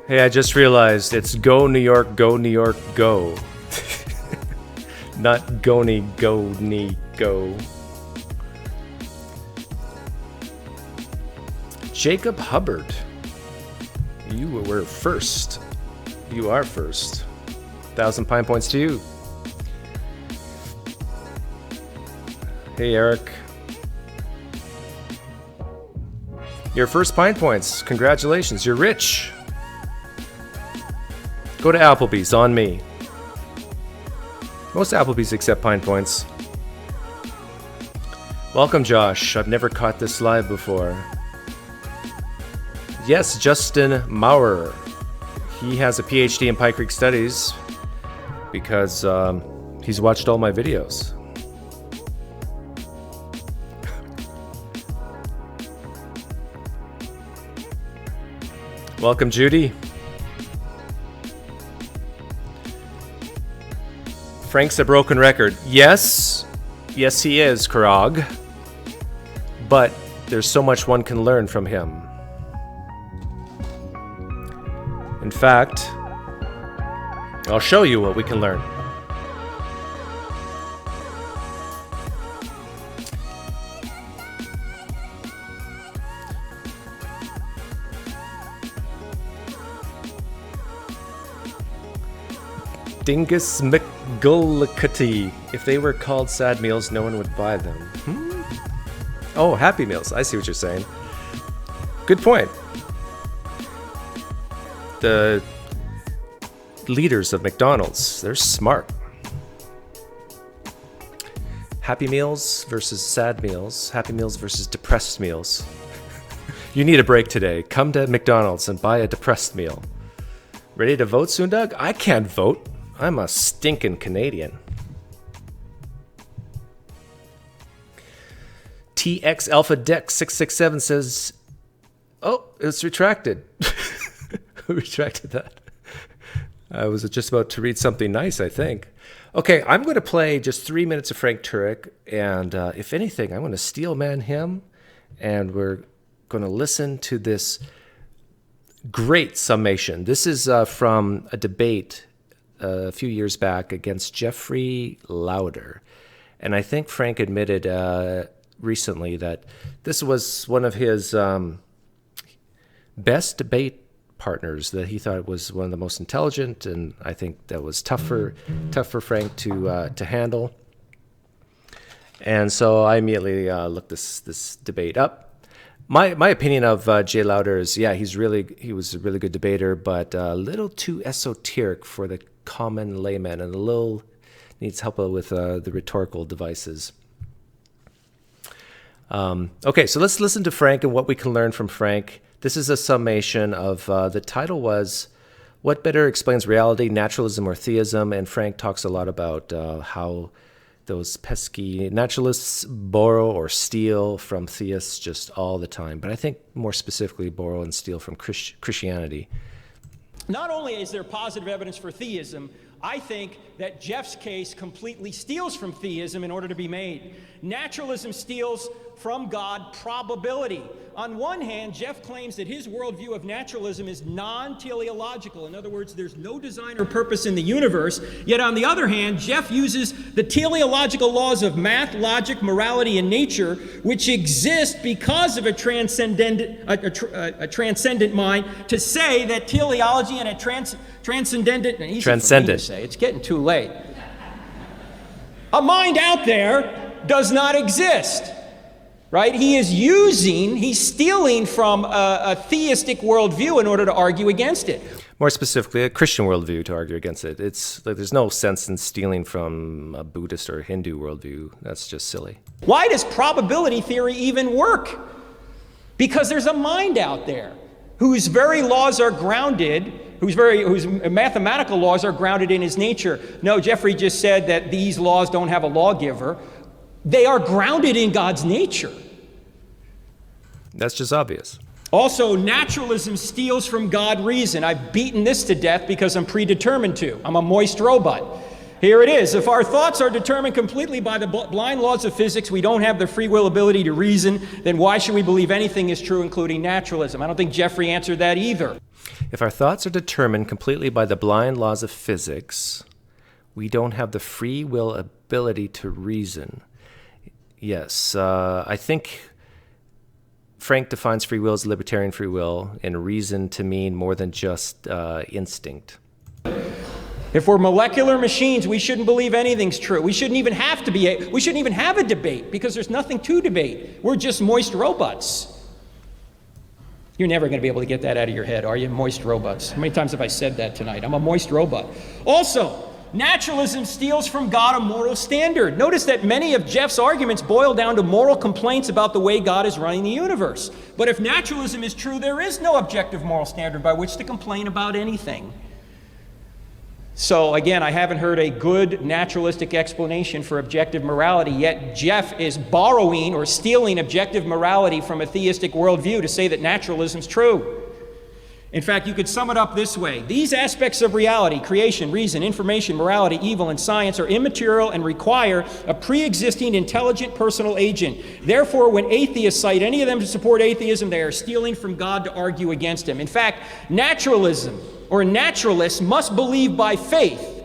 Hey, I just realized it's go New York, go. Not gony, go. Jacob Hubbard. You were first. You are first. 1,000 Pine Points to you. Hey, Eric. Your first Pine Points. Congratulations. You're rich. Go to Applebee's on me. Most Applebee's accept Pine Points. Welcome, Josh. I've never caught this live before. Yes, Justin Maurer. He has a PhD in PineCreek Studies because he's watched all my videos. Welcome, Judy. Frank's a broken record. Yes, he is, Karud. But there's so much one can learn from him. In fact, I'll show you what we can learn. Dingus McGullicuddy. If they were called sad meals, no one would buy them. Oh, Happy Meals. I see what you're saying. Good point. The leaders of McDonald's, they're smart. Happy Meals versus sad meals. Happy Meals versus depressed meals. You need a break today. Come to McDonald's and buy a depressed meal. Ready to vote soon, Doug? I can't vote. I'm a stinking Canadian. TX Alpha Deck 667 says, oh, it's retracted. Who retracted that? I was just about to read something nice, I think. Okay, I'm going to play just 3 minutes of Frank Turek, and if anything, I'm going to steel man him, and we're going to listen to this great summation. This is from a debate a few years back against Jeffrey Lauder. And I think Frank admitted recently that this was one of his best debate partners, that he thought was one of the most intelligent, and I think that was tough for Frank to handle. And so I immediately looked this debate up. My opinion of Jay Lauder is, yeah, he was a really good debater, but a little too esoteric for the common layman, and a little needs help with the rhetorical devices. Okay, so let's listen to Frank and what we can learn from Frank. This is a summation of, the title was, What Better Explains Reality, Naturalism or Theism? And Frank talks a lot about how those pesky naturalists borrow or steal from theists just all the time. But I think more specifically borrow and steal from Christianity. Not only is there positive evidence for theism, I think that Jeff's case completely steals from theism in order to be made. Naturalism steals from God probability. On one hand, Jeff claims that his worldview of naturalism is non-teleological. In other words, there's no design or purpose in the universe. Yet on the other hand, Jeff uses the teleological laws of math, logic, morality, and nature, which exist because of a transcendent mind, to say that teleology and a transcendent, it's getting too late. A mind out there does not exist, right? He's stealing from a theistic worldview in order to argue against it. More specifically, a Christian worldview to argue against it. It's like there's no sense in stealing from a Buddhist or Hindu worldview. That's just silly. Why does probability theory even work? Because there's a mind out there whose very laws are grounded, whose mathematical laws are grounded in his nature. No, Jeffrey just said that these laws don't have a lawgiver. They are grounded in God's nature. That's just obvious. Also, naturalism steals from God reason. I've beaten this to death because I'm predetermined to. I'm a moist robot. Here it is. If our thoughts are determined completely by the blind laws of physics, we don't have the free will ability to reason, then why should we believe anything is true, including naturalism? I don't think Jeffrey answered that either. If our thoughts are determined completely by the blind laws of physics, we don't have the free will ability to reason. Yes, I think Frank defines free will as libertarian free will and reason to mean more than just instinct. If we're molecular machines, we shouldn't believe anything's true. We shouldn't even have a debate because there's nothing to debate. We're just moist robots. You're never going to be able to get that out of your head, are you? Moist robots. How many times have I said that tonight? I'm a moist robot. Also, naturalism steals from God a moral standard. Notice that many of Jeff's arguments boil down to moral complaints about the way God is running the universe. But if naturalism is true, there is no objective moral standard by which to complain about anything. So again, I haven't heard a good naturalistic explanation for objective morality, yet Jeff is borrowing or stealing objective morality from a theistic worldview to say that naturalism is true. In fact, you could sum it up this way. These aspects of reality, creation, reason, information, morality, evil, and science are immaterial and require a pre-existing intelligent personal agent. Therefore, when atheists cite any of them to support atheism, they are stealing from God to argue against him. In fact, naturalism or naturalists must believe by faith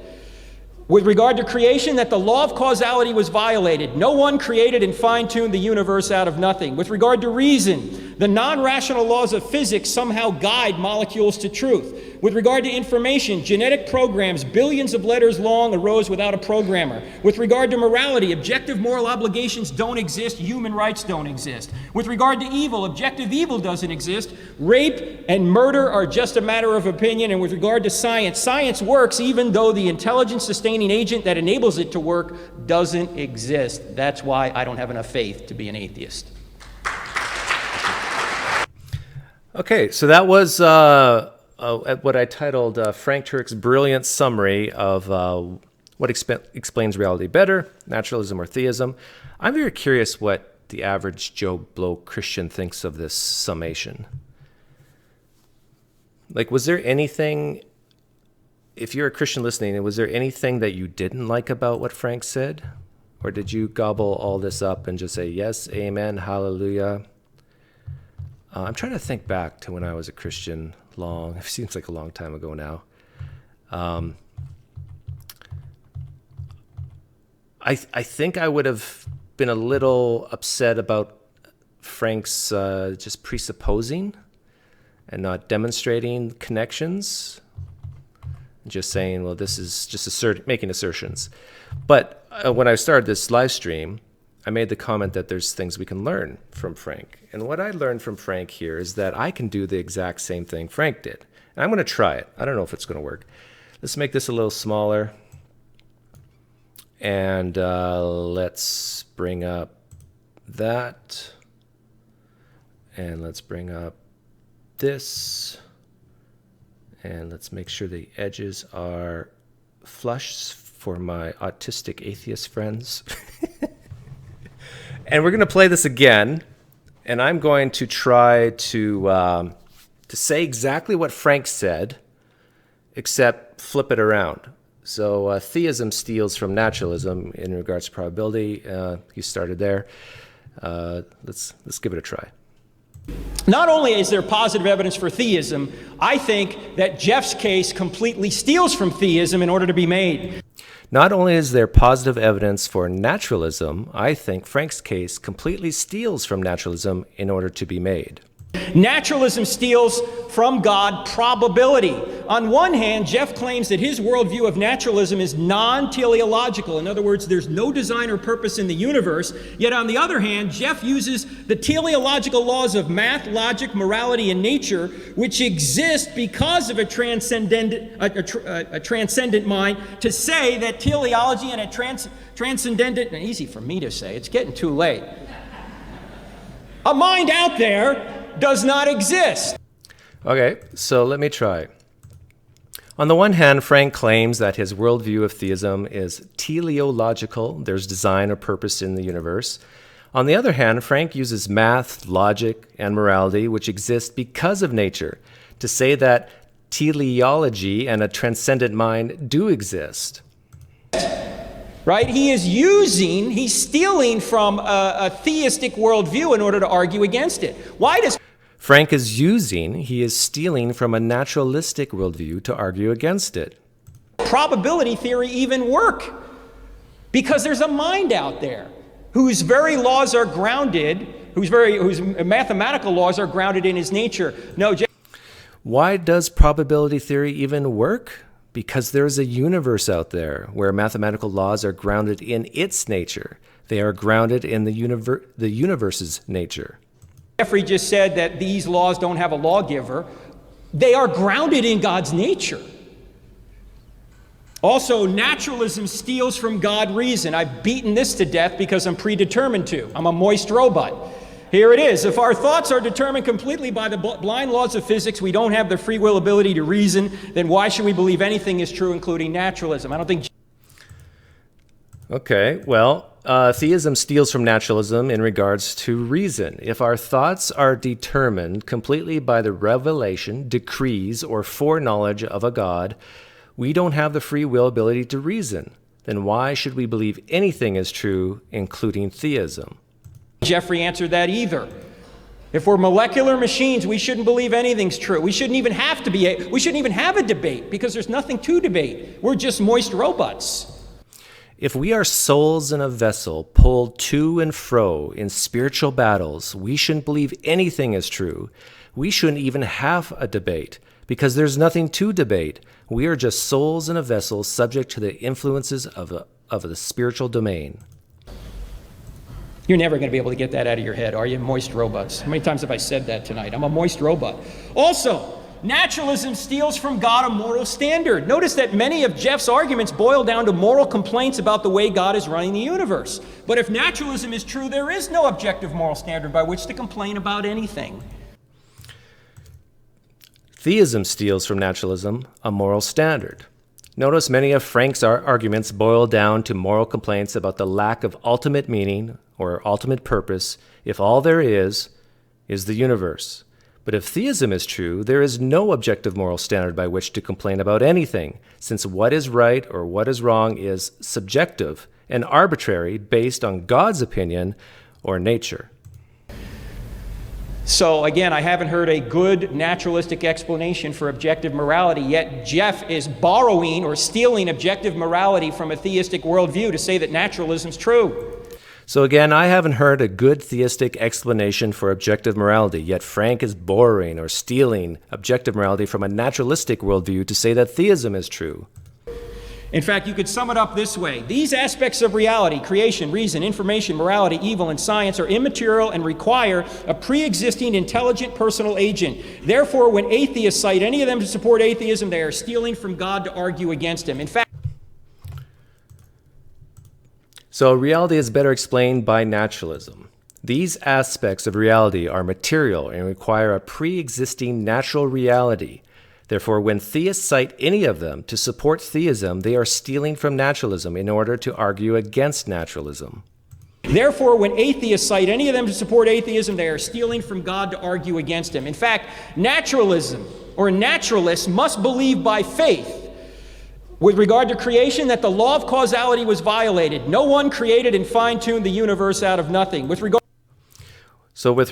with regard to creation that the law of causality was violated. No one created and fine-tuned the universe out of nothing. With regard to reason, the non-rational laws of physics somehow guide molecules to truth. With regard to information, genetic programs billions of letters long arose without a programmer. With regard to morality, objective moral obligations don't exist, human rights don't exist. With regard to evil, objective evil doesn't exist. Rape and murder are just a matter of opinion. And with regard to science, science works even though the intelligence-sustaining agent that enables it to work doesn't exist. That's why I don't have enough faith to be an atheist. Okay, so that was what I titled Frank Turek's brilliant summary of what explains reality better, naturalism or theism. I'm very curious what the average Joe Blow Christian thinks of this summation. Like, was there anything, if you're a Christian listening, was there anything that you didn't like about what Frank said? Or did you gobble all this up and just say, yes, amen, hallelujah? I'm trying to think back to when I was a Christian it seems like a long time ago now. I think I would have been a little upset about Frank's just presupposing and not demonstrating connections. Just saying, well, this is just making assertions. But when I started this live stream, I made the comment that there's things we can learn from Frank. And what I learned from Frank here is that I can do the exact same thing Frank did. And I'm going to try it. I don't know if it's going to work. Let's make this a little smaller. And let's bring up that. And let's bring up this. And let's make sure the edges are flush for my autistic atheist friends. And we're going to play this again, and I'm going to try to say exactly what Frank said, except flip it around. So theism steals from naturalism in regards to probability. He started there. Let's give it a try. Not only is there positive evidence for theism, I think that Jeff's case completely steals from theism in order to be made. Not only is there positive evidence for naturalism, I think Frank's case completely steals from naturalism in order to be made. Naturalism steals from God probability. On one hand, Jeff claims that his worldview of naturalism is non-teleological. In other words, there's no design or purpose in the universe. Yet on the other hand, Jeff uses the teleological laws of math, logic, morality, and nature, which exist because of a transcendent mind, to say that teleology and a transcendent, easy for me to say, it's getting too late. A mind out there does not exist. Okay, so let me try. On the one hand, Frank claims that his worldview of theism is teleological. There's design or purpose in the universe. On the other hand, Frank uses math, logic, and morality, which exist because of nature, to say that teleology and a transcendent mind do exist. Right? He's stealing from a theistic worldview in order to argue against it. Why does Frank he is stealing from a naturalistic worldview to argue against it. Probability theory even work? Because there's a mind out there whose very laws are grounded, whose mathematical laws are grounded in his nature. No. Why does probability theory even work? Because there's a universe out there where mathematical laws are grounded in its nature. They are grounded in the universe's nature. Jeffrey just said that these laws don't have a lawgiver. They are grounded in God's nature. Also, naturalism steals from God reason. I've beaten this to death because I'm predetermined to. I'm a moist robot. Here it is. If our thoughts are determined completely by the blind laws of physics, we don't have the free will ability to reason, then why should we believe anything is true, including naturalism? I don't think... Okay, well, theism steals from naturalism in regards to reason. If our thoughts are determined completely by the revelation, decrees, or foreknowledge of a God, we don't have the free will ability to reason. Then why should we believe anything is true, including theism? Jeffrey answered that either. If we're molecular machines, we shouldn't believe anything's true. We shouldn't even have a debate because there's nothing to debate. We're just moist robots. If we are souls in a vessel pulled to and fro in spiritual battles, we shouldn't believe anything is true. We shouldn't even have a debate because there's nothing to debate. We are just souls in a vessel subject to the influences of the spiritual domain. You're never going to be able to get that out of your head, are you, moist robots? How many times have I said that tonight? I'm a moist robot. Also, naturalism steals from God a moral standard. Notice that many of Jeff's arguments boil down to moral complaints about the way God is running the universe. But if naturalism is true, there is no objective moral standard by which to complain about anything. Theism steals from naturalism a moral standard. Notice many of Frank's arguments boil down to moral complaints about the lack of ultimate meaning or ultimate purpose if all there is the universe. But if theism is true, there is no objective moral standard by which to complain about anything, since what is right or what is wrong is subjective and arbitrary based on God's opinion or nature. So again, I haven't heard a good naturalistic explanation for objective morality, yet Jeff is borrowing or stealing objective morality from a theistic worldview to say that naturalism's true. So again, I haven't heard a good theistic explanation for objective morality, yet Frank is borrowing or stealing objective morality from a naturalistic worldview to say that theism is true. In fact, you could sum it up this way. These aspects of reality, creation, reason, information, morality, evil, and science are immaterial and require a pre-existing intelligent personal agent. Therefore, when atheists cite any of them to support atheism, they are stealing from God to argue against him. In fact, so reality is better explained by naturalism. These aspects of reality are material and require a pre-existing natural reality. Therefore, when theists cite any of them to support theism, they are stealing from naturalism in order to argue against naturalism. Therefore, when atheists cite any of them to support atheism, they are stealing from God to argue against him. In fact, naturalism or naturalists must believe by faith with regard to creation that the law of causality was violated. No one created and fine-tuned the universe out of nothing. With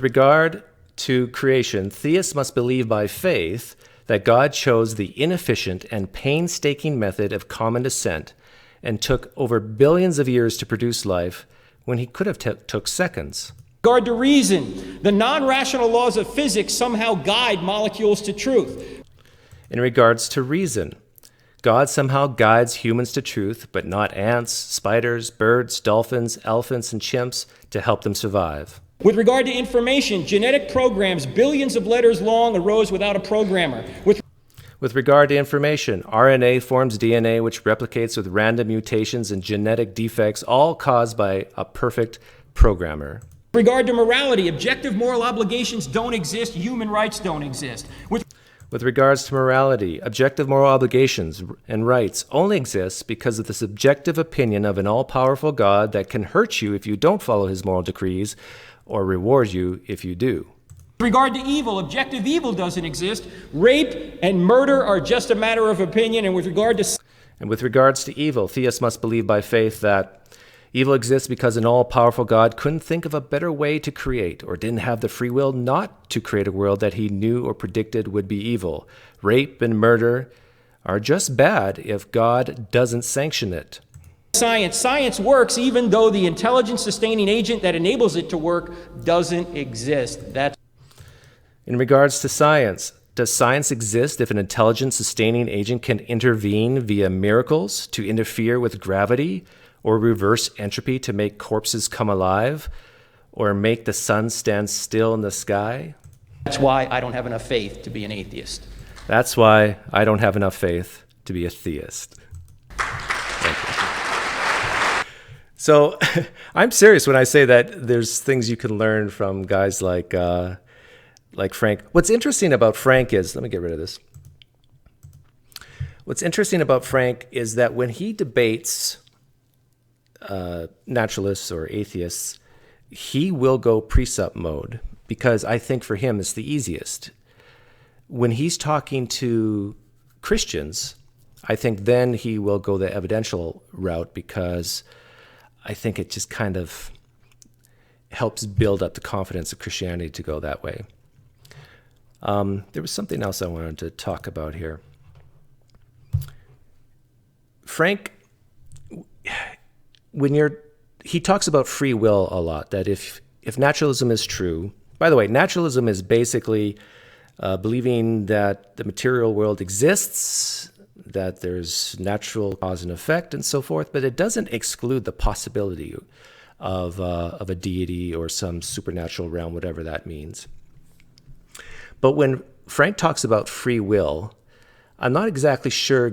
regard to creation, theists must believe by faith that God chose the inefficient and painstaking method of common descent and took over billions of years to produce life when he could have took seconds. With regard to reason, the non-rational laws of physics somehow guide molecules to truth. In regards to reason, God somehow guides humans to truth, but not ants, spiders, birds, dolphins, elephants, and chimps to help them survive. With regard to information, genetic programs billions of letters long arose without a programmer. With regard to information, RNA forms DNA which replicates with random mutations and genetic defects, all caused by a perfect programmer. With regard to morality, objective moral obligations don't exist, human rights don't exist. With regards to morality, objective moral obligations and rights only exist because of the subjective opinion of an all-powerful God that can hurt you if you don't follow his moral decrees, or reward you if you do. With regard to evil, objective evil doesn't exist. Rape and murder are just a matter of opinion, and with regards to evil, theists must believe by faith that Evil exists because an all-powerful God couldn't think of a better way to create, or didn't have the free will not to create a world that he knew or predicted would be evil. Rape and murder are just bad if God doesn't sanction it. Science works even though the intelligence-sustaining agent that enables it to work doesn't exist. That's In regards to science, does science exist if an intelligence-sustaining agent can intervene via miracles to interfere with gravity, or reverse entropy to make corpses come alive, or make the sun stand still in the sky? That's why I don't have enough faith to be an atheist. That's why I don't have enough faith to be a theist. Thank you. So I'm serious when I say that there's things you can learn from guys like Frank. What's interesting about Frank is, let me get rid of this. What's interesting about Frank is that when he debates naturalists or atheists, he will go precept mode, because I think for him it's the easiest. When he's talking to Christians, I think then he will go the evidential route, because I think it just kind of helps build up the confidence of Christianity to go that way. There was something else I wanted to talk about here. Frank, he talks about free will a lot, that if naturalism is true, by the way, naturalism is basically believing that the material world exists, that there's natural cause and effect and so forth, but it doesn't exclude the possibility of a deity or some supernatural realm, whatever that means. But when Frank talks about free will, I'm not exactly sure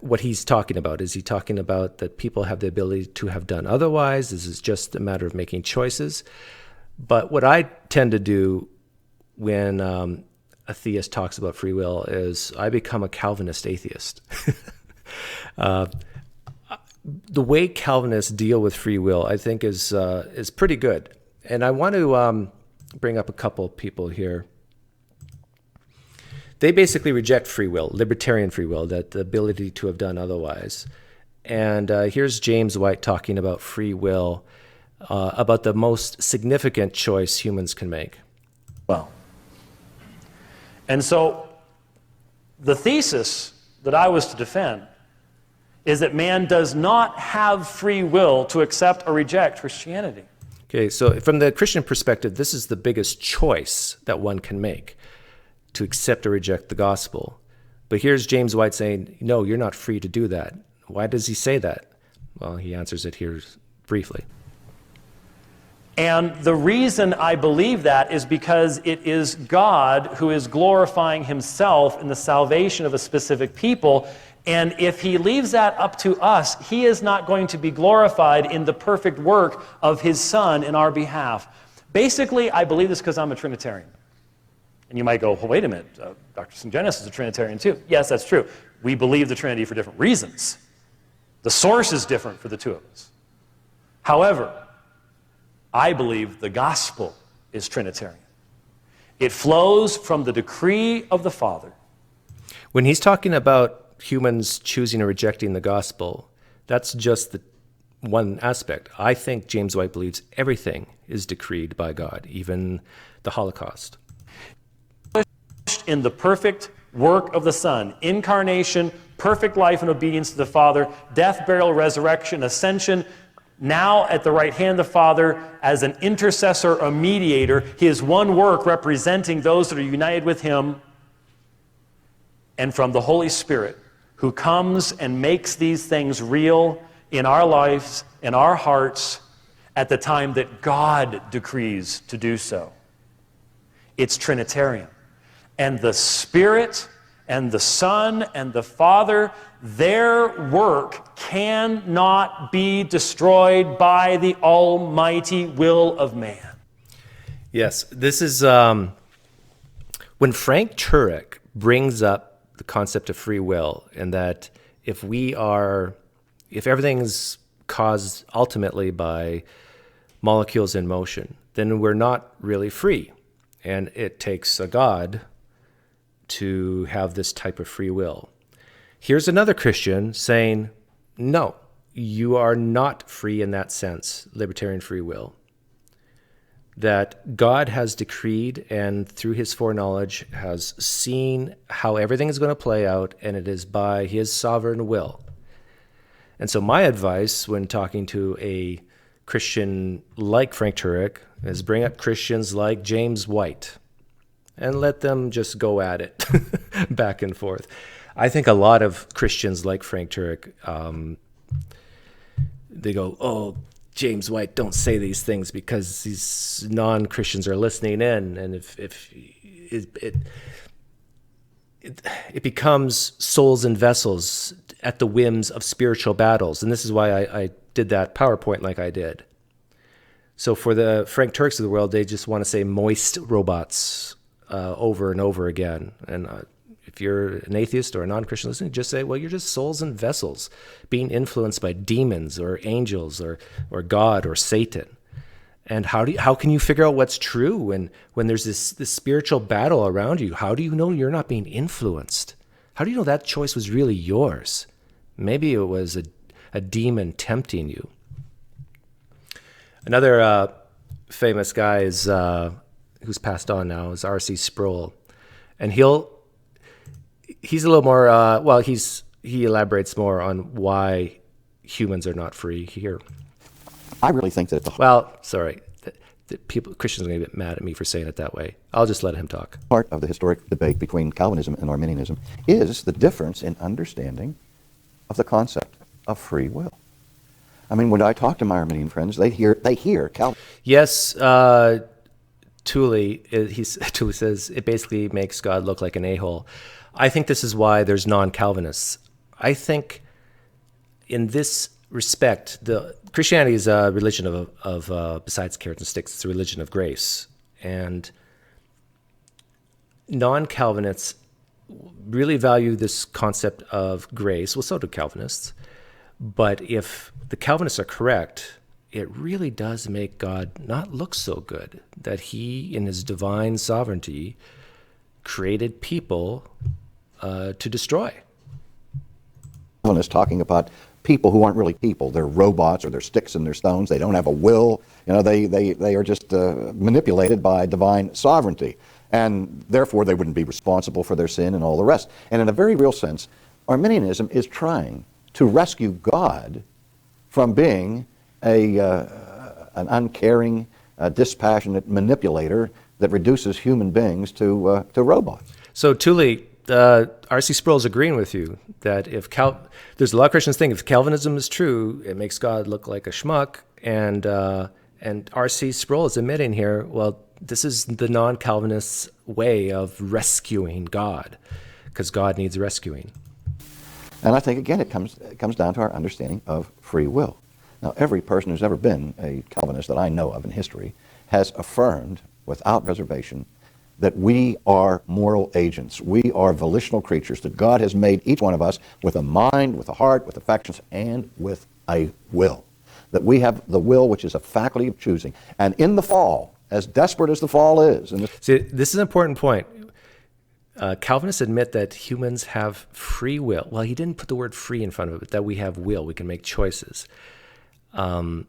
what he's talking about. Is he talking about that people have the ability to have done otherwise? Is it just a matter of making choices? But what I tend to do when a theist talks about free will is I become a Calvinist atheist. The way Calvinists deal with free will, I think, is pretty good. And I want to bring up a couple of people here. They basically reject free will, libertarian free will, that the ability to have done otherwise. And here's James White talking about free will, about the most significant choice humans can make. Well, and so the thesis that I was to defend is that man does not have free will to accept or reject Christianity. Okay, so from the Christian perspective, this is the biggest choice that one can make, to accept or reject the gospel. But here's James White saying, no, you're not free to do that. Why does he say that? Well, he answers it here briefly. And the reason I believe that is because it is God who is glorifying himself in the salvation of a specific people. And if he leaves that up to us, he is not going to be glorified in the perfect work of his Son in our behalf. Basically, I believe this because I'm a Trinitarian. And you might go, well, wait a minute, Dr. Sungenis is a Trinitarian too. Yes, that's true. We believe the Trinity for different reasons. The source is different for the two of us. However, I believe the gospel is Trinitarian. It flows from the decree of the Father. When he's talking about humans choosing or rejecting the gospel, that's just the one aspect. I think James White believes everything is decreed by God, even the Holocaust. In the perfect work of the Son, incarnation, perfect life and obedience to the Father, death, burial, resurrection, ascension, now at the right hand of the Father as an intercessor, a mediator, his one work representing those that are united with him, and from the Holy Spirit, who comes and makes these things real in our lives, in our hearts, at the time that God decrees to do so. It's Trinitarian. And the Spirit and the Son and the Father, their work cannot be destroyed by the almighty will of man. Yes, this is when Frank Turek brings up the concept of free will, and that if everything's caused ultimately by molecules in motion, then we're not really free. And it takes a God to have this type of free will. Here's another Christian saying, no, you are not free in that sense, libertarian free will. That God has decreed and through his foreknowledge has seen how everything is going to play out, and it is by his sovereign will. And so my advice when talking to a Christian like Frank Turek is bring up Christians like James White and let them just go at it back and forth. I think a lot of Christians like Frank Turek, they go, oh, James White, don't say these things because these non-Christians are listening in. And if it becomes souls and vessels at the whims of spiritual battles. And this is why I did that PowerPoint like I did. So for the Frank Turks of the world, they just want to say moist robots over and over again. And if you're an atheist or a non-Christian listening, just say, well, you're just souls and vessels being influenced by demons or angels or God or Satan. And how can you figure out what's true when there's this spiritual battle around you? How do you know you're not being influenced? How do you know that choice was really yours? Maybe it was a demon tempting you. Another famous guy is who's passed on now is R.C. Sproul. And he's a little more, he elaborates more on why humans are not free here. I really think that Christians are going to get mad at me for saying it that way. I'll just let him talk. Part of the historic debate between Calvinism and Arminianism is the difference in understanding of the concept of free will. I mean, when I talk to my Arminian friends, they hear Calvinism. Yes, Thule says it basically makes God look like an a-hole. I think this is why there's non-Calvinists. I think in this respect, Christianity is a religion of besides carrots and sticks, it's a religion of grace. And non-Calvinists really value this concept of grace. Well, so do Calvinists. But if the Calvinists are correct, it really does make God not look so good, that he, in his divine sovereignty, created people to destroy. Calvinists talking about people who aren't really people. They're robots, or they're sticks and they're stones. They don't have a will. You know, they are just manipulated by divine sovereignty. And therefore, they wouldn't be responsible for their sin and all the rest. And in a very real sense, Arminianism is trying to rescue God from being an uncaring, dispassionate manipulator that reduces human beings to robots. So, Thule, R.C. Sproul is agreeing with you that if there's a lot of Christians think if Calvinism is true, it makes God look like a schmuck, and R.C. Sproul is admitting here, well, this is the non-Calvinist's way of rescuing God, because God needs rescuing. And I think, again, it comes down to our understanding of free will. Now, every person who's ever been a Calvinist that I know of in history has affirmed without reservation that we are moral agents. We are volitional creatures, that God has made each one of us with a mind, with a heart, with affections, and with a will. That we have the will, which is a faculty of choosing. And in the fall, as desperate as the fall is... See, this is an important point. Calvinists admit that humans have free will. Well, he didn't put the word free in front of it, but that we have will. We can make choices. But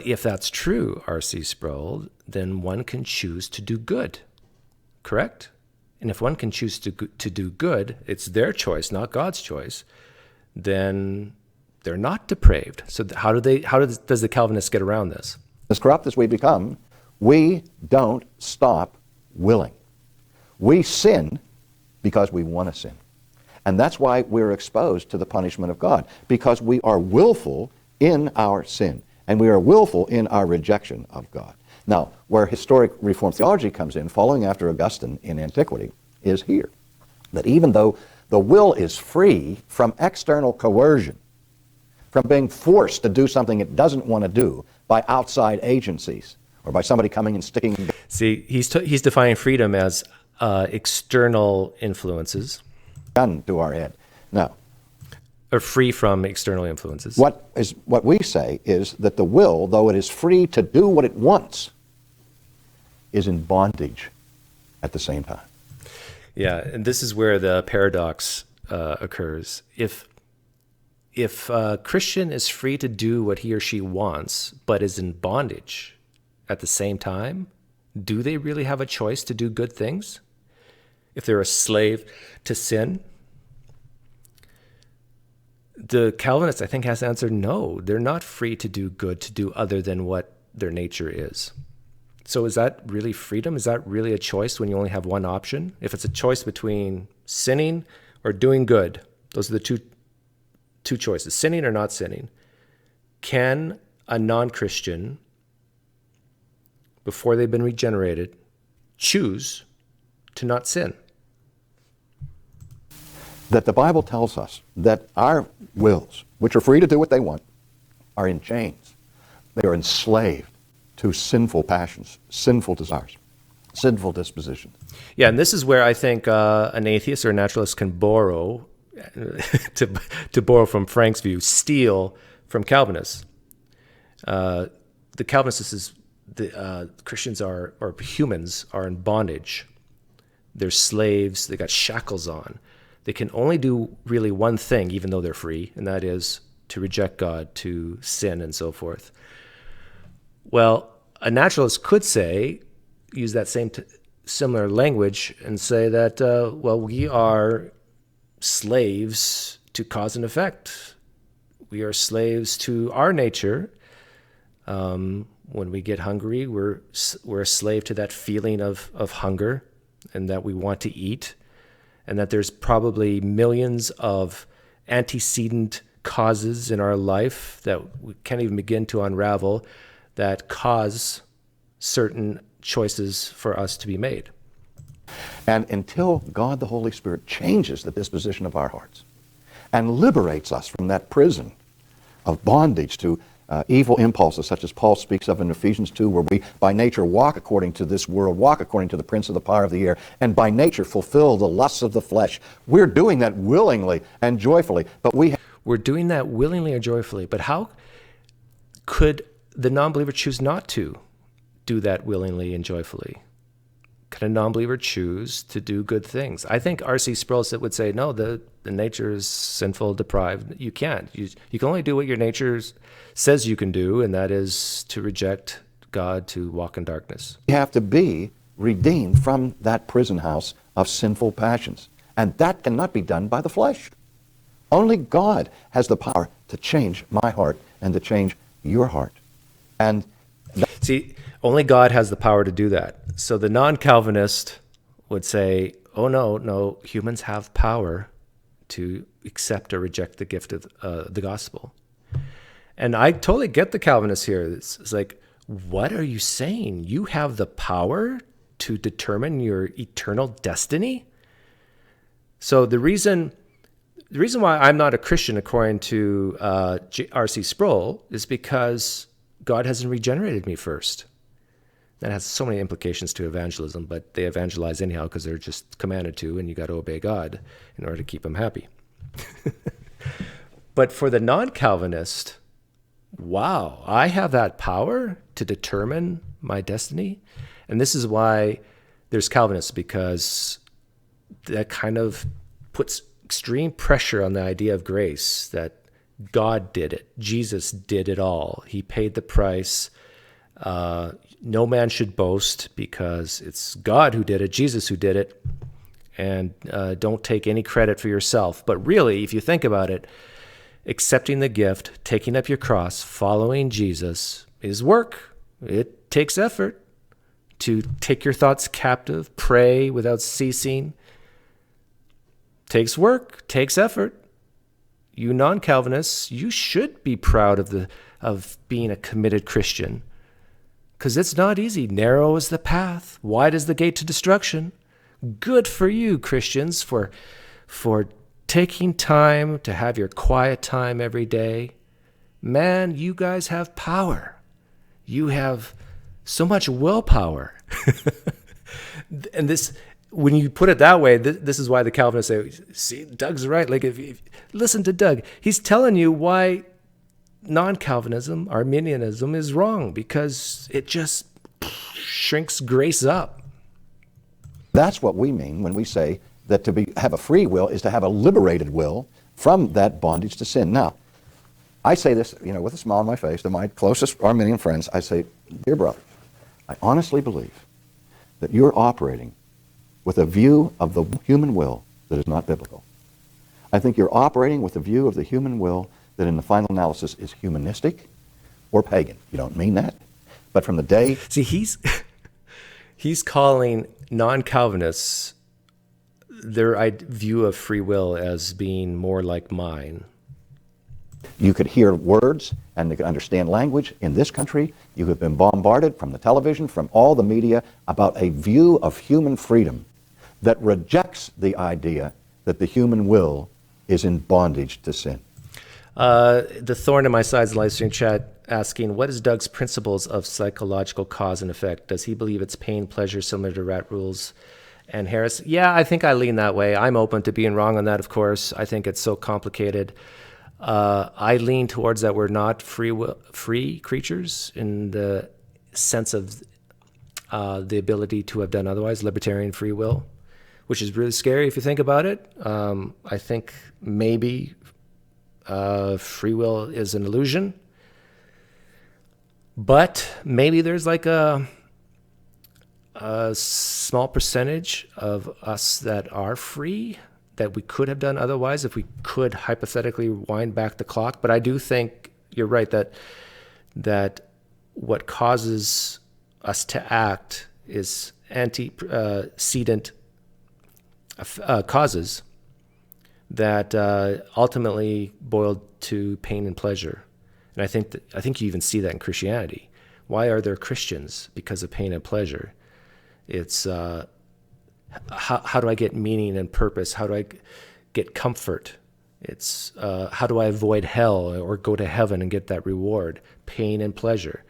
if that's true, R.C. Sproul, then one can choose to do good, correct? And if one can choose to do good, it's their choice, not God's choice, then they're not depraved. So how does the Calvinist get around this? As corrupt as we become, we don't stop willing. We sin because we want to sin. And that's why we're exposed to the punishment of God, because we are willful in our sin, and we are willful in our rejection of God. Now, where historic Reformed theology comes in, following after Augustine in antiquity, is here. That even though the will is free from external coercion, from being forced to do something it doesn't want to do by outside agencies, or by somebody coming and sticking... See, he's defining freedom as external influences. Gun to our head. Now, or free from external influences. What we say is that the will, though it is free to do what it wants, is in bondage at the same time. Yeah, and this is where the paradox occurs. If if a Christian is free to do what he or she wants, but is in bondage at the same time, do they really have a choice to do good things? If they're a slave to sin? The Calvinist, I think, has answered no. They're not free to do good, to do other than what their nature is. So is that really freedom? Is that really a choice when you only have one option? If it's a choice between sinning or doing good, those are the two choices, sinning or not sinning. Can a non-Christian, before they've been regenerated, choose to not sin? That the Bible tells us that our wills, which are free to do what they want, are in chains. They are enslaved to sinful passions, sinful desires, sinful dispositions. Yeah, and this is where I think an atheist or a naturalist can borrow, to borrow from Frank's view, steal from Calvinists. The Calvinists is Christians or humans are in bondage. They're slaves. They got shackles on. They can only do really one thing, even though they're free, and that is to reject God, to sin, and so forth. Well, a naturalist could say, use that same similar language, and say that, well, we are slaves to cause and effect. We are slaves to our nature. When we get hungry, we're a slave to that feeling of hunger and that we want to eat, and that there's probably millions of antecedent causes in our life that we can't even begin to unravel that cause certain choices for us to be made. And until God the Holy Spirit changes the disposition of our hearts and liberates us from that prison of bondage to evil impulses, such as Paul speaks of in Ephesians 2, where we by nature walk according to this world, walk according to the prince of the power of the air, and by nature fulfill the lusts of the flesh. We're doing that willingly and joyfully, but we're doing that willingly or joyfully. But how could the non-believer choose not to do that willingly and joyfully? Can a non-believer choose to do good things? I think R.C. Sproul would say, no, the nature is sinful, deprived. You can't. You can only do what your nature says you can do, and that is to reject God, to walk in darkness. we have to be redeemed from that prison house of sinful passions. And that cannot be done by the flesh. Only God has the power to change my heart and to change your heart. And see, only God has the power to do that. So the non-Calvinist would say, oh, no, humans have power to accept or reject the gift of the gospel. And I totally get the Calvinists here. It's like, what are you saying? You have the power to determine your eternal destiny? So the reason why I'm not a Christian, according to R.C. Sproul, is because God hasn't regenerated me first. That has so many implications to evangelism, but they evangelize anyhow because they're just commanded to, and you got to obey God in order to keep them happy. But for the non-Calvinist, wow, I have that power to determine my destiny. And this is why there's Calvinists, because that kind of puts extreme pressure on the idea of grace, that God did it. Jesus did it all. He paid the price. No man should boast because it's God who did it, Jesus who did it. And don't take any credit for yourself. But really, if you think about it, accepting the gift, taking up your cross, following Jesus is work. It takes effort to take your thoughts captive, pray without ceasing. Takes work, takes effort. You non-Calvinists, you should be proud of being a committed Christian, because it's not easy. Narrow is the path, wide is the gate to destruction. Good for you, Christians, for taking time to have your quiet time every day. Man, you guys have power. You have so much willpower. And this, when you put it that way, this is why the Calvinists say, see, Doug's right. Like, if listen to Doug. He's telling you why non-Calvinism, Arminianism, is wrong, because it just shrinks grace up. that's what we mean when we say that have a free will is to have a liberated will from that bondage to sin. Now, I say this, with a smile on my face to my closest Arminian friends. I say, dear brothers, I honestly believe that you're operating with a view of the human will that is not biblical. I think you're operating with a view of the human will that in the final analysis is humanistic or pagan. You don't mean that. But from the day... See, he's calling non-Calvinists their view of free will as being more like mine. You could hear words and you could understand language. In this country, you have been bombarded from the television, from all the media, about a view of human freedom that rejects the idea that the human will is in bondage to sin. The thorn in my side is live stream chat asking, what is Doug's principles of psychological cause and effect? Does he believe it's pain, pleasure, similar to Rat Rules and Harris? Yeah, I think I lean that way. I'm open to being wrong on that, of course. I think it's so complicated. I lean towards that we're not free creatures in the sense of the ability to have done otherwise, libertarian free will, which is really scary if you think about it. I think maybe free will is an illusion, but maybe there's like a small percentage of us that are free that we could have done otherwise if we could hypothetically wind back the clock. But I do think you're right that what causes us to act is antecedent causes that ultimately boil to pain and pleasure. And I think you even see that in Christianity. Why are there Christians? Because of pain and pleasure. It's how do I get meaning and purpose? How do I get comfort? It's how do I avoid hell or go to heaven and get that reward? Pain and pleasure.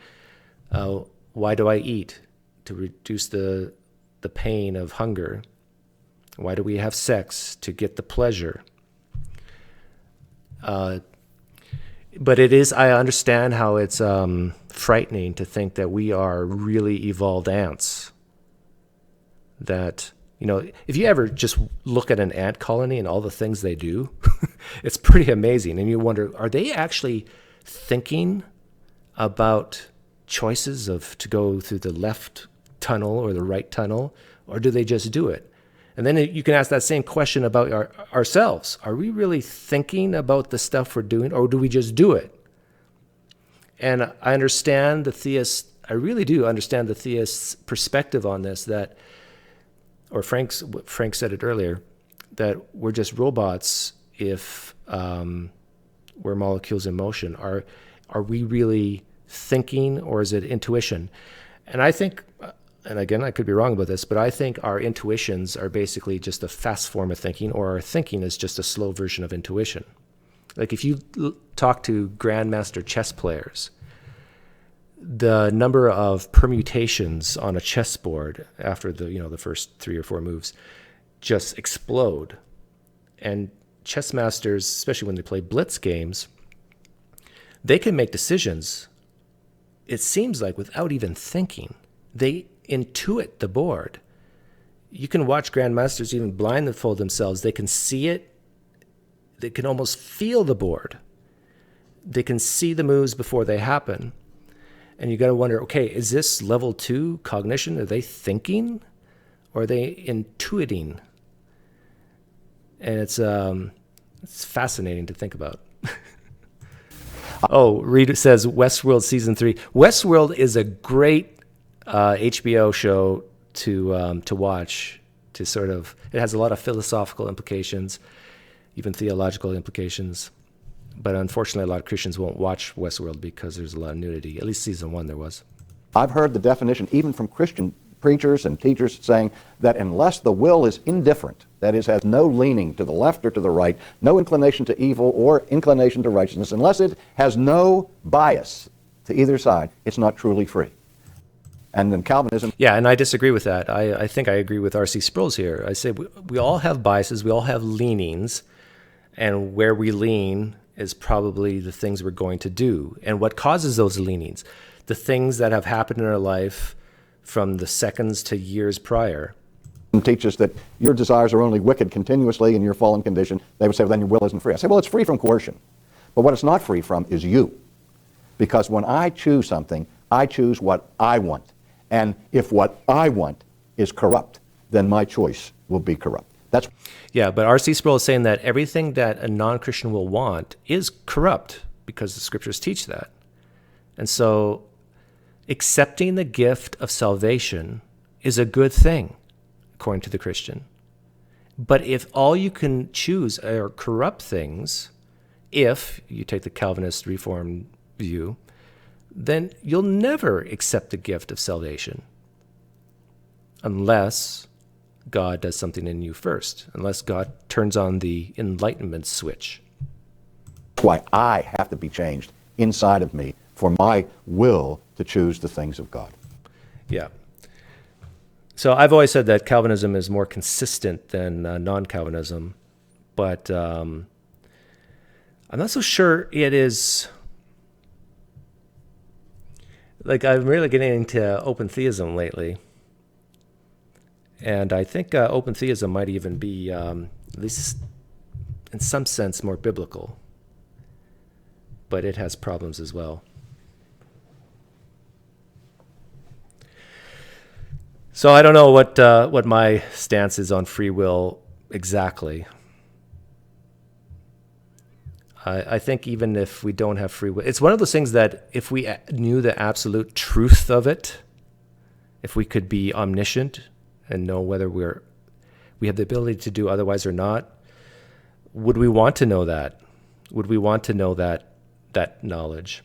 Why do I eat? To reduce the pain of hunger. Why do we have sex? To get the pleasure. But I understand how it's frightening to think that we are really evolved ants. That, if you ever just look at an ant colony and all the things they do, it's pretty amazing. And you wonder, are they actually thinking about choices to go through the left tunnel or the right tunnel, or do they just do it? And then you can ask that same question about ourselves. Are we really thinking about the stuff we're doing, or do we just do it? And I understand I really do understand the theist's perspective on this, or Frank said it earlier, that we're just robots if we're molecules in motion. Are we really thinking, or is it intuition? And I think, and again, I could be wrong about this, but I think our intuitions are basically just a fast form of thinking, or our thinking is just a slow version of intuition. Like if you talk to grandmaster chess players, the number of permutations on a chessboard after the first 3 or 4 moves just explode. And chess masters, especially when they play blitz games, they can make decisions, it seems like, without even thinking. They intuit the board. You can watch grandmasters even blindfold themselves. They can see it. They can almost feel the board. They can see the moves before they happen. And you got to wonder, okay, is this level 2 cognition? Are they thinking, or are they intuiting? And it's fascinating to think about. Oh, Reed says Westworld season 3. Westworld is a great HBO show to watch. It has a lot of philosophical implications, even theological implications. But unfortunately, a lot of Christians won't watch Westworld because there's a lot of nudity. At least season 1 there was. I've heard the definition, even from Christian preachers and teachers, saying that unless the will is indifferent, that is, has no leaning to the left or to the right, no inclination to evil or inclination to righteousness, unless it has no bias to either side, it's not truly free. And then Calvinism... Yeah, and I disagree with that. I think I agree with R.C. Sproul here. I say we all have biases, we all have leanings, and where we lean is probably the things we're going to do. And what causes those leanings? The things that have happened in our life from the seconds to years prior. Teaches that your desires are only wicked continuously in your fallen condition. They would say, well, then your will isn't free. I say, well, it's free from coercion. But what it's not free from is you. Because when I choose something, I choose what I want. And if what I want is corrupt, then my choice will be corrupt. That's Yeah, but R.C. Sproul is saying that everything that a non-Christian will want is corrupt because the scriptures teach that. And so accepting the gift of salvation is a good thing, according to the Christian. But if all you can choose are corrupt things, if you take the Calvinist Reformed view, then you'll never accept the gift of salvation unless God does something in you first, unless God turns on the enlightenment switch. why I have to be changed inside of me for my will to choose the things of God. Yeah. So I've always said that Calvinism is more consistent than non-Calvinism, but I'm not so sure it is. Like, I'm really getting into open theism lately, and I think open theism might even be, at least in some sense, more biblical, but it has problems as well. So I don't know what my stance is on free will exactly. I think even if we don't have free will, it's one of those things that if we knew the absolute truth of it, if we could be omniscient and know whether we have the ability to do otherwise or not, would we want to know that? Would we want to know that knowledge?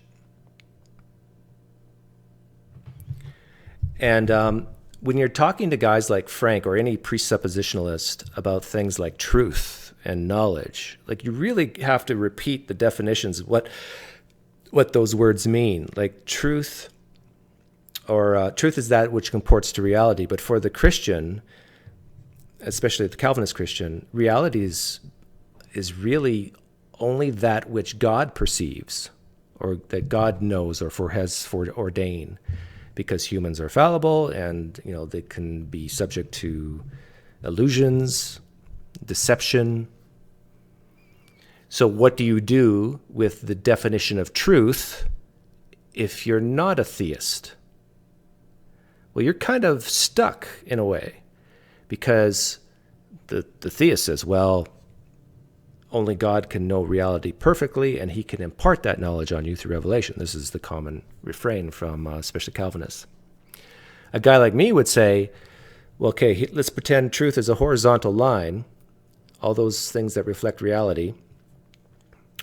And when you're talking to guys like Frank or any presuppositionalist about things like truth and knowledge, like, you really have to repeat the definitions of what those words mean. Like, truth is that which comports to reality. But for the Christian, especially the Calvinist Christian, reality is really only that which God perceives, or that God knows or has foreordained. Because humans are fallible, and they can be subject to illusions, deception. So what do you do with the definition of truth if you're not a theist? Well, you're kind of stuck in a way, because the theist says, well, only God can know reality perfectly, and he can impart that knowledge on you through revelation. This is the common refrain from especially Calvinists. A guy like me would say, well, okay, let's pretend truth is a horizontal line. All those things that reflect reality,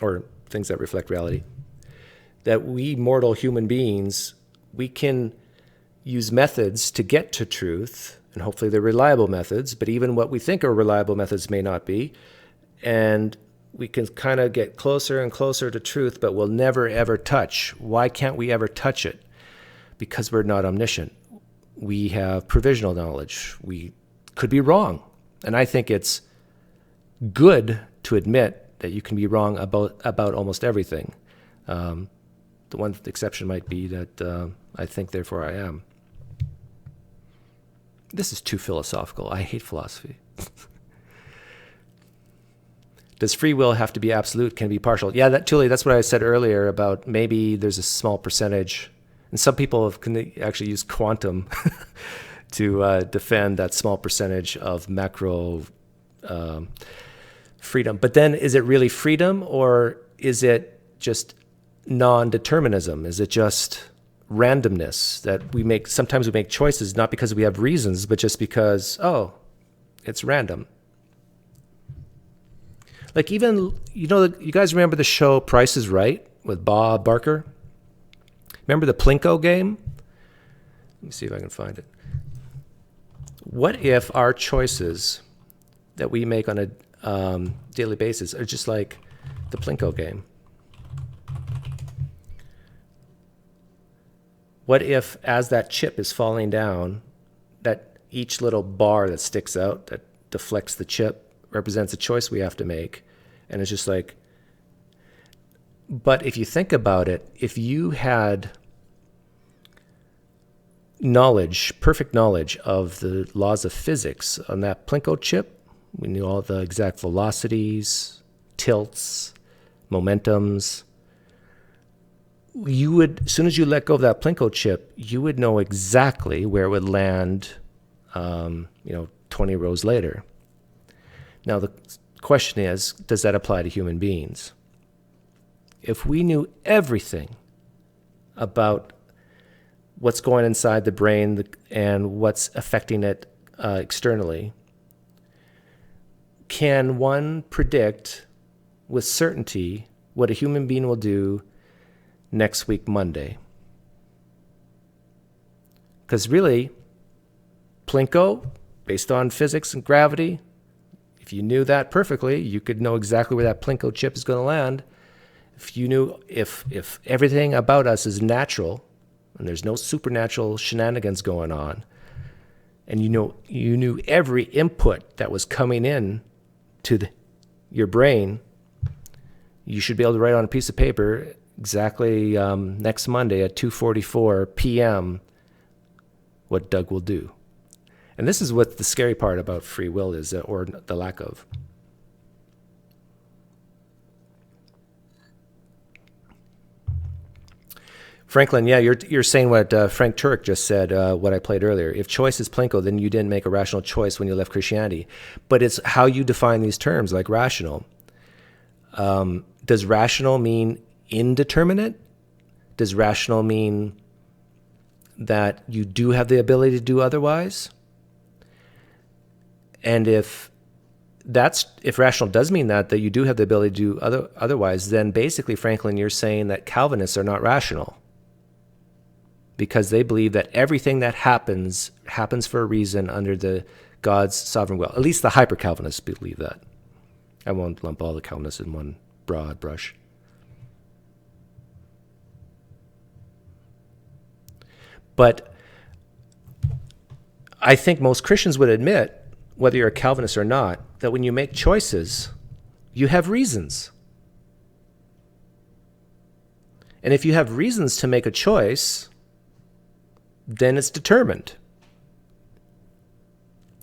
or things that reflect reality, that we mortal human beings, we can use methods to get to truth, and hopefully they're reliable methods, but even what we think are reliable methods may not be. And we can kind of get closer and closer to truth, but we'll never, ever touch. Why can't we ever touch it? Because we're not omniscient. We have provisional knowledge. We could be wrong. And I think it's good to admit that you can be wrong about almost everything. The one exception might be that I think, therefore I am. This is too philosophical. I hate philosophy. Does free will have to be absolute? Can it be partial? Yeah, Tully, that's what I said earlier about maybe there's a small percentage. And some people can actually use quantum to defend that small percentage of macro freedom. But then, is it really freedom, or is it just non-determinism? Is it just randomness that sometimes we make choices not because we have reasons, but just because, it's random? Like, even, you guys remember the show Price is Right with Bob Barker? Remember the Plinko game? Let me see if I can find it. What if our choices that we make on a daily basis are just like the Plinko game? What if, as that chip is falling down, that each little bar that sticks out, that deflects the chip, represents a choice we have to make? And it's just like, but if you think about it, if you had perfect knowledge of the laws of physics on that Plinko chip, we knew all the exact velocities, tilts, momentums. You would, as soon as you let go of that Plinko chip, you would know exactly where it would land, 20 rows later. Now, the question is, does that apply to human beings? If we knew everything about what's going inside the brain and what's affecting it externally, can one predict with certainty what a human being will do next week, Monday? Because really, Plinko, based on physics and gravity, if you knew that perfectly, you could know exactly where that Plinko chip is going to land. If you knew, if everything about us is natural and there's no supernatural shenanigans going on, and you knew every input that was coming in to your brain, you should be able to write on a piece of paper exactly next Monday at 2:44 p.m. what Doug will do. And this is what the scary part about free will is, or the lack of. Franklin, yeah, you're saying what Frank Turek just said, what I played earlier. If choice is Plinko, then you didn't make a rational choice when you left Christianity. But it's how you define these terms, like rational. Does rational mean indeterminate? Does rational mean that you do have the ability to do otherwise? And if rational does mean that you do have the ability to do otherwise, then basically, Franklin, you're saying that Calvinists are not rational, because they believe that everything that happens for a reason under the God's sovereign will. At least the hyper-Calvinists believe that. I won't lump all the Calvinists in one broad brush. But I think most Christians would admit, whether you're a Calvinist or not, that when you make choices, you have reasons. And if you have reasons to make a choice, then it's determined,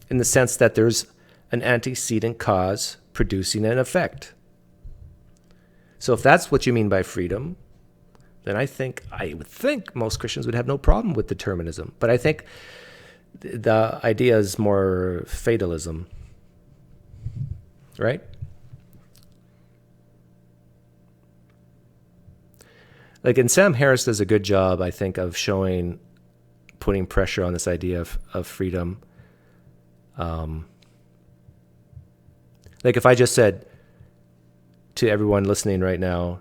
in the sense that there's an antecedent cause producing an effect. So if that's what you mean by freedom, then I would think most Christians would have no problem with determinism. But I think the idea is more fatalism, right? And Sam Harris does a good job, I think, of putting pressure on this idea of freedom. If I just said to everyone listening right now,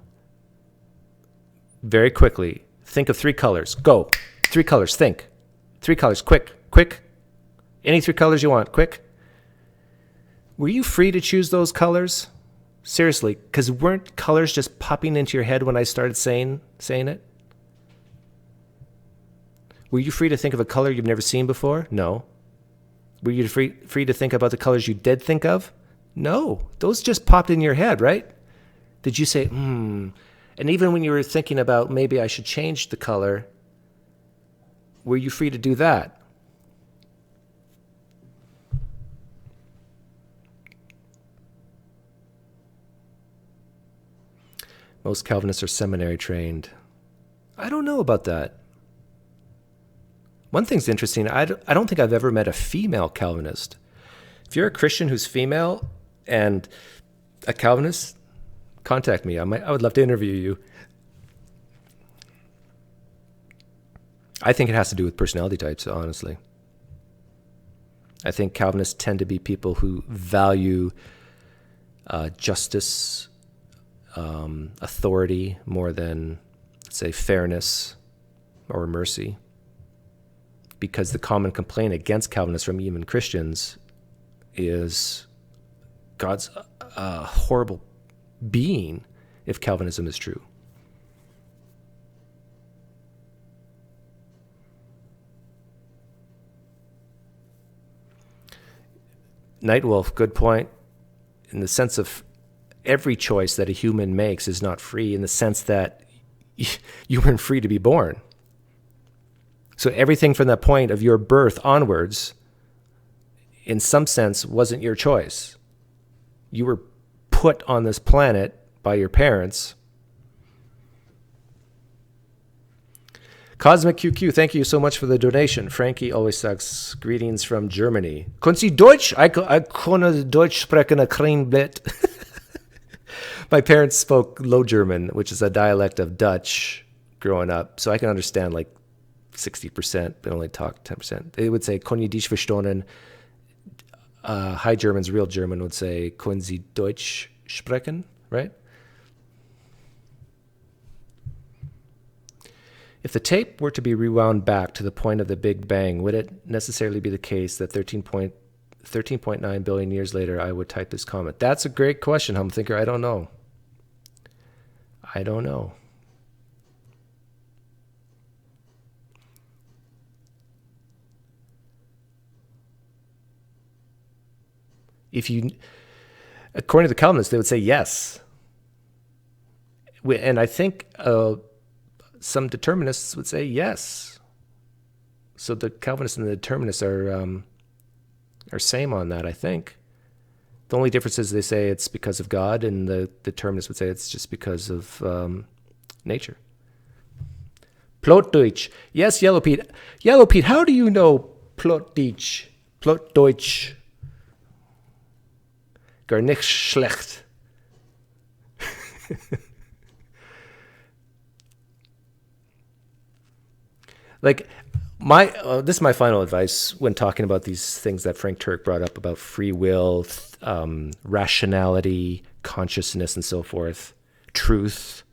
very quickly, think of 3 colors. Go. 3 colors. Think. 3 colors. Quick. Any 3 colors you want. Quick. Were you free to choose those colors? Seriously, because weren't colors just popping into your head when I started saying it? Were you free to think of a color you've never seen before? No. Were you free to think about the colors you did think of? No. Those just popped in your head, right? Did you say, And even when you were thinking about maybe I should change the color, were you free to do that? Most Calvinists are seminary trained. I don't know about that. One thing's interesting. I don't think I've ever met a female Calvinist. If you're a Christian who's female and a Calvinist, contact me. I would love to interview you. I think it has to do with personality types, honestly. I think Calvinists tend to be people who value justice, authority more than, say, fairness or mercy. Because the common complaint against Calvinists from even Christians is God's horrible being if Calvinism is true. Nightwolf, good point. In the sense of every choice that a human makes is not free, in the sense that you weren't free to be born. So everything from that point of your birth onwards, in some sense, wasn't your choice. You were put on this planet by your parents. Cosmic QQ, thank you so much for the donation. Frankie always sucks. Greetings from Germany. Können Sie Deutsch? I kann Deutsch sprechen a klein bit. My parents spoke Low German, which is a dialect of Dutch growing up. So I can understand like 60%, but only talk 10%. They would say, Können Sie Deutsch verstehen? High Germans, real German, would say, Können Sie Deutsch sprechen? Right? If the tape were to be rewound back to the point of the Big Bang, would it necessarily be the case that 13.9 billion years later I would type this comment? That's a great question, Hum Thinker. I don't know. According to the Calvinists, they would say yes. And I think some determinists would say yes. So the Calvinists and the determinists are same on that, I think. The only difference is they say it's because of God, and the determinists would say it's just because of nature. Plotdeutsch. Yes, Yellow Pete. Yellow Pete, how do you know Plotdeutsch? Plotdeutsch. Gar nicht schlecht. Like, this is my final advice when talking about these things that Frank Turek brought up about free will, rationality, consciousness, and so forth, truth,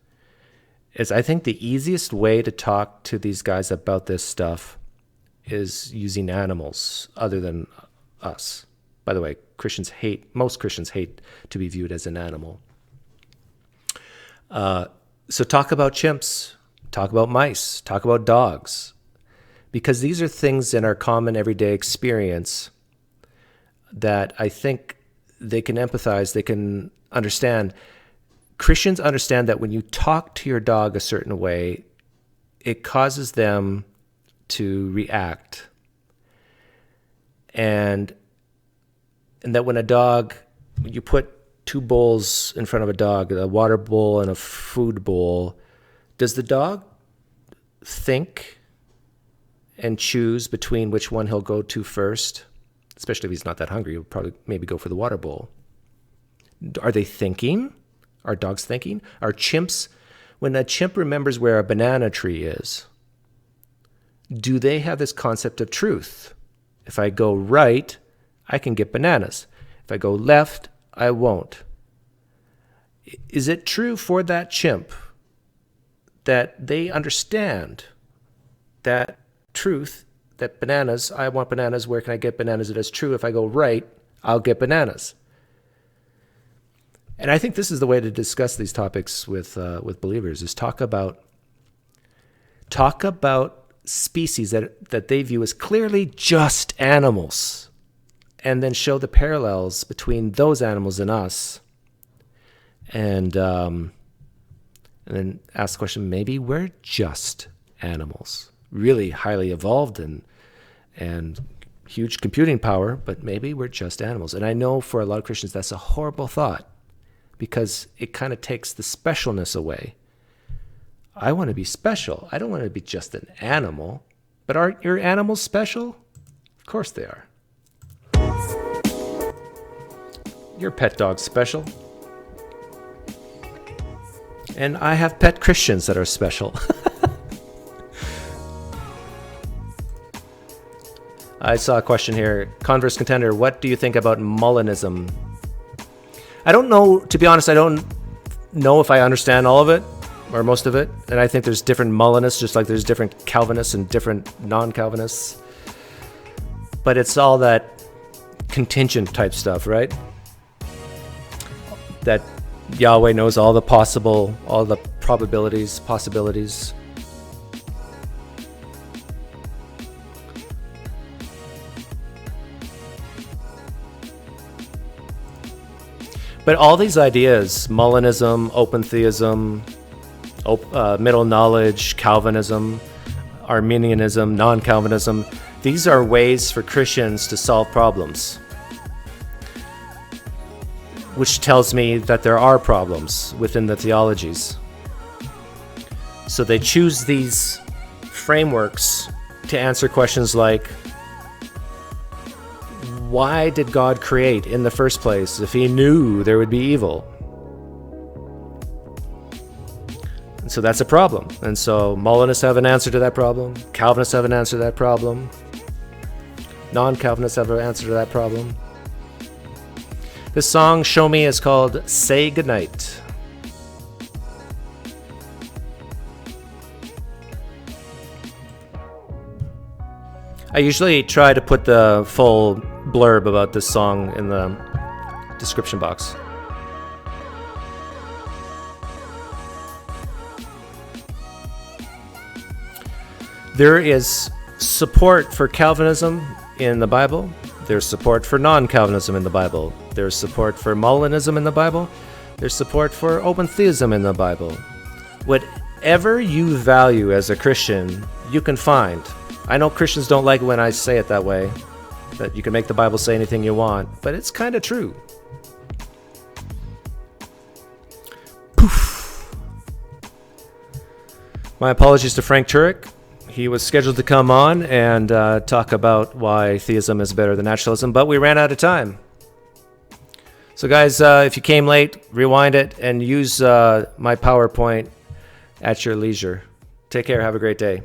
is I think the easiest way to talk to these guys about this stuff is using animals other than us. By the way, most Christians hate to be viewed as an animal. So talk about chimps, talk about mice, talk about dogs, because these are things in our common everyday experience that I think they can empathize, they can understand. Christians understand that when you talk to your dog a certain way, it causes them to react. And that when you put two bowls in front of a dog, a water bowl and a food bowl, does the dog think and choose between which one he'll go to first? Especially if he's not that hungry, he'll probably maybe go for the water bowl. Are they thinking? Are dogs thinking? Are chimps, when a chimp remembers where a banana tree is, do they have this concept of truth? If I go right, I can get bananas. If I go left, I won't. Is it true for that chimp that they understand that truth, that bananas, I want bananas, where can I get bananas? It is true. If I go right, I'll get bananas. And I think this is the way to discuss these topics with believers, is talk about species that they view as clearly just animals, and then show the parallels between those animals and us, and then ask the question, maybe we're just animals, really highly evolved and huge computing power, but maybe we're just animals. And I know for a lot of Christians that's a horrible thought, because it kind of takes the specialness away. I want to be special. I don't want to be just an animal. But aren't your animals special? Of course they are. Your pet dog's special. And I have pet Christians that are special. I saw a question here. Converse Contender, what do you think about Molinism? I don't know, to be honest, I don't know if I understand all of it, or most of it. And I think there's different Molinists, just like there's different Calvinists and different non-Calvinists. But it's all that contingent type stuff, right? That Yahweh knows all the possibilities. But all these ideas, Molinism, open theism, middle knowledge, Calvinism, Arminianism, non-Calvinism, these are ways for Christians to solve problems. which tells me that there are problems within the theologies. So they choose these frameworks to answer questions like, why did God create in the first place if he knew there would be evil? And so that's a problem. And so Molinists have an answer to that problem. Calvinists have an answer to that problem. Non-Calvinists have an answer to that problem. This song, Show Me, is called Say Goodnight. I usually try to put the full blurb about this song in the description box. There is support for Calvinism in the Bible. There's support for non-Calvinism in the Bible. There's support for Molinism in the Bible. There's support for open theism in the Bible. Whatever you value as a Christian, you can find. I know Christians don't like it when I say it that way, that you can make the Bible say anything you want, but it's kind of true. Poof. My apologies to Frank Turek. He was scheduled to come on and talk about why theism is better than naturalism, but we ran out of time. So guys, if you came late, rewind it and use my PowerPoint at your leisure. Take care. Have a great day.